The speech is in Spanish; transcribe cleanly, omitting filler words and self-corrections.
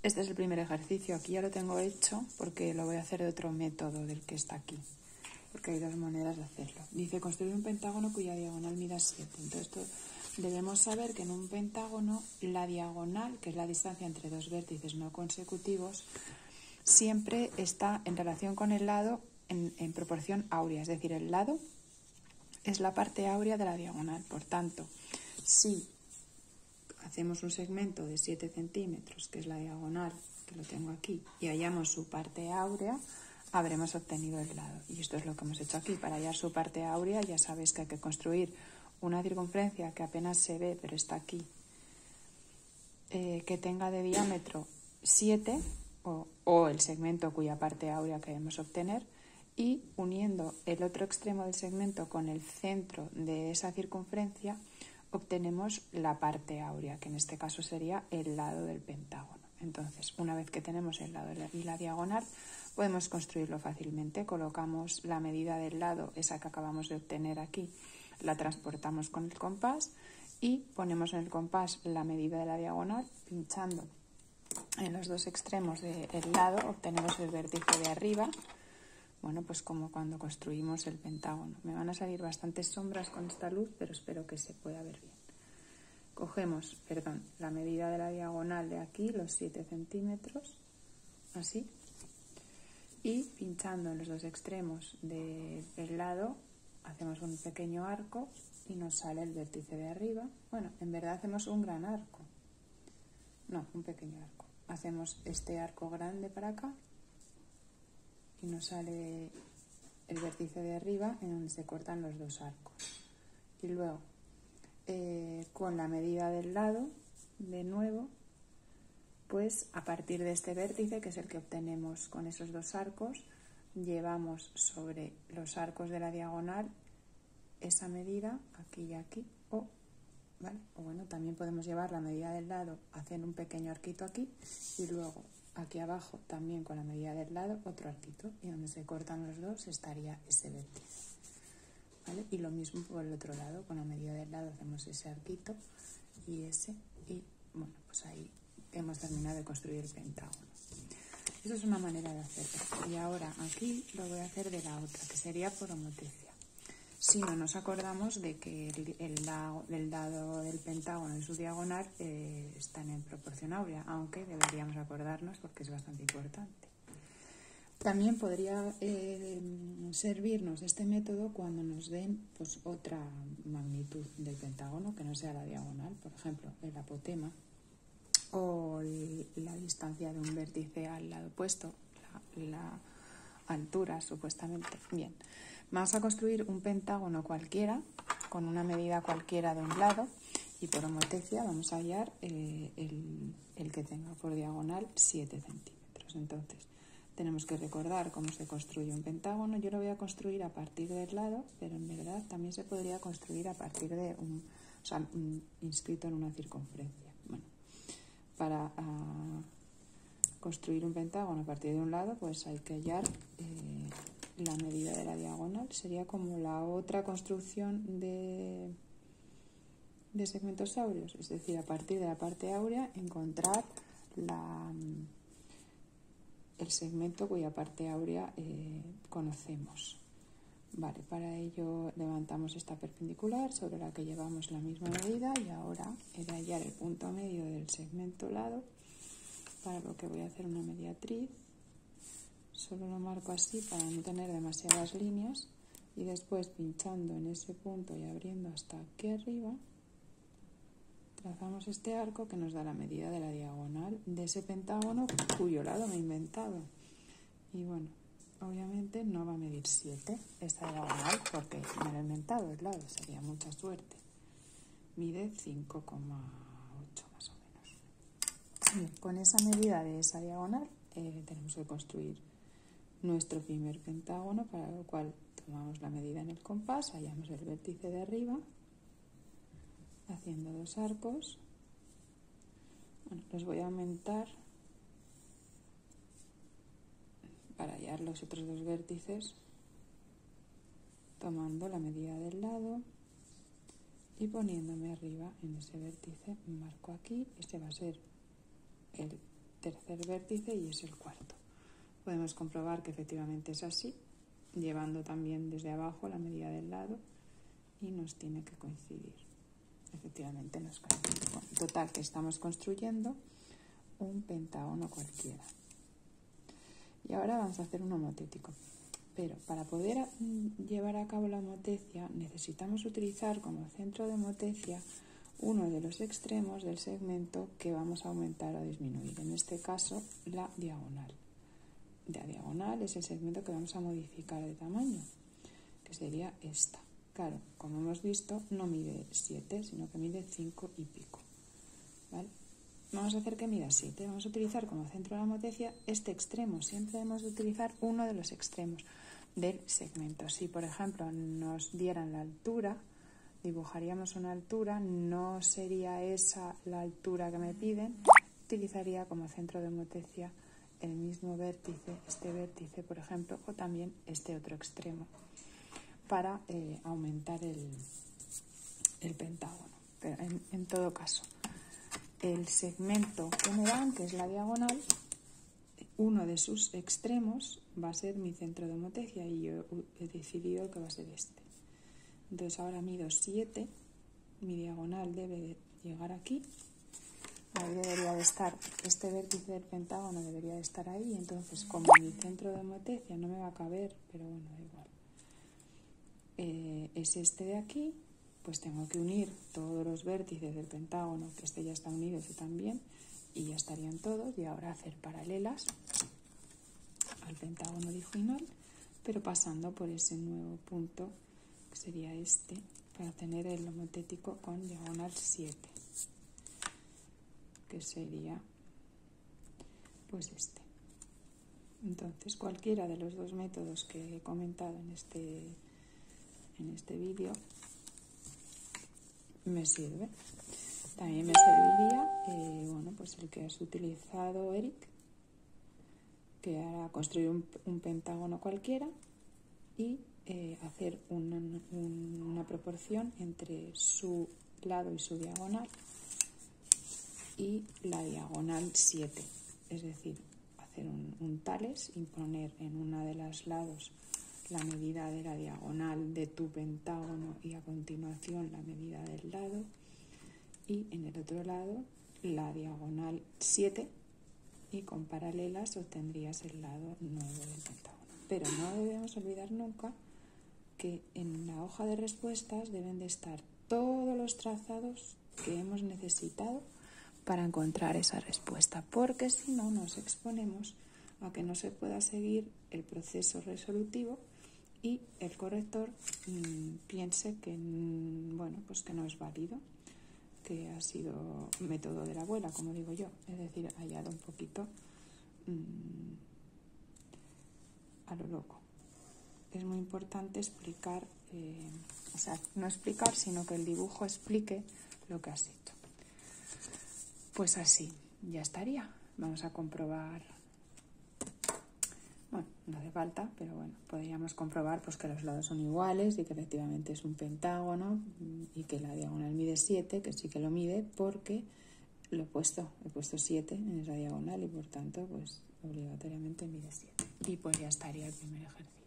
Este es el primer ejercicio. Aquí ya lo tengo hecho porque lo voy a hacer de otro método del que está aquí. Porque hay dos maneras de hacerlo. Dice construir un pentágono cuya diagonal mida 7. Entonces debemos saber que en un pentágono la diagonal, que es la distancia entre dos vértices no consecutivos, siempre está en relación con el lado en proporción áurea. Es decir, el lado es la parte áurea de la diagonal. Por tanto, si hacemos un segmento de 7 centímetros, que es la diagonal, que lo tengo aquí, y hallamos su parte áurea, habremos obtenido el lado. Y esto es lo que hemos hecho aquí. Para hallar su parte áurea ya sabéis que hay que construir una circunferencia que apenas se ve, pero está aquí, que tenga de diámetro 7, o el segmento cuya parte áurea queremos obtener, y uniendo el otro extremo del segmento con el centro de esa circunferencia, obtenemos la parte áurea, que en este caso sería el lado del pentágono. Entonces, una vez que tenemos el lado y la diagonal, podemos construirlo fácilmente. Colocamos la medida del lado, esa que acabamos de obtener aquí, la transportamos con el compás y ponemos en el compás la medida de la diagonal, pinchando en los dos extremos del lado, obtenemos el vértice de arriba. Bueno, pues como cuando construimos el pentágono. Me van a salir bastantes sombras con esta luz, pero espero que se pueda ver bien. Cogemos, la medida de la diagonal de aquí, los 7 centímetros, así, y pinchando en los dos extremos del lado, hacemos un pequeño arco y nos sale el vértice de arriba. Bueno, en verdad hacemos un gran arco. No, un pequeño arco. Hacemos este arco grande para acá y nos sale el vértice de arriba en donde se cortan los dos arcos. Y luego, con la medida del lado, de nuevo, pues a partir de este vértice, que es el que obtenemos con esos dos arcos, llevamos sobre los arcos de la diagonal esa medida, aquí y aquí, ¿vale? O bueno, también podemos llevar la medida del lado, hacer un pequeño arquito aquí, y luego aquí abajo también con la medida del lado otro arquito, y donde se cortan los dos estaría ese vértice, ¿vale? Y lo mismo por el otro lado, con la medida del lado hacemos ese arquito y ese, y bueno, pues ahí hemos terminado de construir el pentágono. Esa es una manera de hacerlo. Y ahora aquí lo voy a hacer de la otra, que sería por homotecia. Si no nos acordamos de que el lado del pentágono y su diagonal están en proporción áurea, aunque deberíamos acordarnos porque es bastante importante. También podría servirnos este método cuando nos den pues, otra magnitud del pentágono que no sea la diagonal, por ejemplo, el apotema o la distancia de un vértice al lado opuesto, la altura supuestamente. Bien, vamos a construir un pentágono cualquiera con una medida cualquiera de un lado y por homotecia vamos a hallar el que tenga por diagonal 7 centímetros. Entonces tenemos que recordar cómo se construye un pentágono. Yo lo voy a construir a partir del lado, pero en verdad también se podría construir a partir de inscrito en una circunferencia. Bueno, para construir un pentágono a partir de un lado, pues hay que hallar la medida de la diagonal. Sería como la otra construcción de segmentos áureos, es decir, a partir de la parte áurea encontrar el segmento cuya parte áurea conocemos. Vale, para ello levantamos esta perpendicular sobre la que llevamos la misma medida y ahora he de hallar el punto medio del segmento lado, para lo que voy a hacer una mediatriz. Solo lo marco así para no tener demasiadas líneas y después pinchando en ese punto y abriendo hasta aquí arriba, trazamos este arco que nos da la medida de la diagonal de ese pentágono cuyo lado me he inventado. Y bueno, obviamente no va a medir 7 esta diagonal porque me lo he inventado, el lado, sería mucha suerte. Mide 5,8 más o menos. Bien, con esa medida de esa diagonal tenemos que construir nuestro primer pentágono, para lo cual tomamos la medida en el compás, hallamos el vértice de arriba, haciendo dos arcos. Bueno, los voy a aumentar para hallar los otros dos vértices, tomando la medida del lado y poniéndome arriba en ese vértice. Marco aquí, este va a ser el tercer vértice y es el cuarto. Podemos comprobar que efectivamente es así, llevando también desde abajo la medida del lado y nos tiene que coincidir. Efectivamente nos coincide. Bueno, total, que estamos construyendo un pentágono cualquiera. Y ahora vamos a hacer un homotético. Pero para poder llevar a cabo la homotecia necesitamos utilizar como centro de homotecia uno de los extremos del segmento que vamos a aumentar o disminuir. En este caso, la diagonal. La diagonal es el segmento que vamos a modificar de tamaño, que sería esta. Claro, como hemos visto, no mide 7, sino que mide 5 y pico. ¿Vale? Vamos a hacer que mida 7. Vamos a utilizar como centro de la homotecia este extremo. Siempre debemos utilizar uno de los extremos del segmento. Si, por ejemplo, nos dieran la altura, dibujaríamos una altura, no sería esa la altura que me piden, utilizaría como centro de homotecia el mismo vértice, este vértice, por ejemplo, o también este otro extremo, para aumentar el pentágono. Pero en todo caso, el segmento que me dan, que es la diagonal, uno de sus extremos va a ser mi centro de homotecia y yo he decidido que va a ser este. Entonces ahora mido 7, mi diagonal debe de llegar aquí, ahí debería de estar, este vértice del pentágono debería de estar ahí, entonces como mi centro de homotecia no me va a caber, pero bueno, da igual, es este de aquí, pues tengo que unir todos los vértices del pentágono, que este ya está unido, este también, y ya estarían todos, y ahora hacer paralelas al pentágono original, pero pasando por ese nuevo punto, que sería este, para tener el homotético con diagonal 7, que sería pues este. Entonces cualquiera de los dos métodos que he comentado en este vídeo me sirve. También me serviría bueno, pues el que has utilizado, Eric, que hará construir un pentágono cualquiera y hacer una proporción entre su lado y su diagonal y la diagonal 7, es decir, hacer un tales y poner en una de los lados la medida de la diagonal de tu pentágono y a continuación la medida del lado, y en el otro lado la diagonal 7, y con paralelas obtendrías el lado nuevo del pentágono. Pero no debemos olvidar nunca que en la hoja de respuestas deben de estar todos los trazados que hemos necesitado para encontrar esa respuesta, porque si no nos exponemos a que no se pueda seguir el proceso resolutivo y el corrector piense que bueno, pues que no es válido, que ha sido método de la abuela, como digo yo, es decir, hallado un poquito a lo loco. Es muy importante explicar, o sea, no explicar, sino que el dibujo explique lo que has hecho. Pues así, ya estaría. Vamos a comprobar. Bueno, no hace falta, pero bueno, podríamos comprobar pues que los lados son iguales y que efectivamente es un pentágono y que la diagonal mide 7, que sí que lo mide porque he puesto 7 en esa diagonal y por tanto pues obligatoriamente mide 7. Y pues ya estaría el primer ejercicio.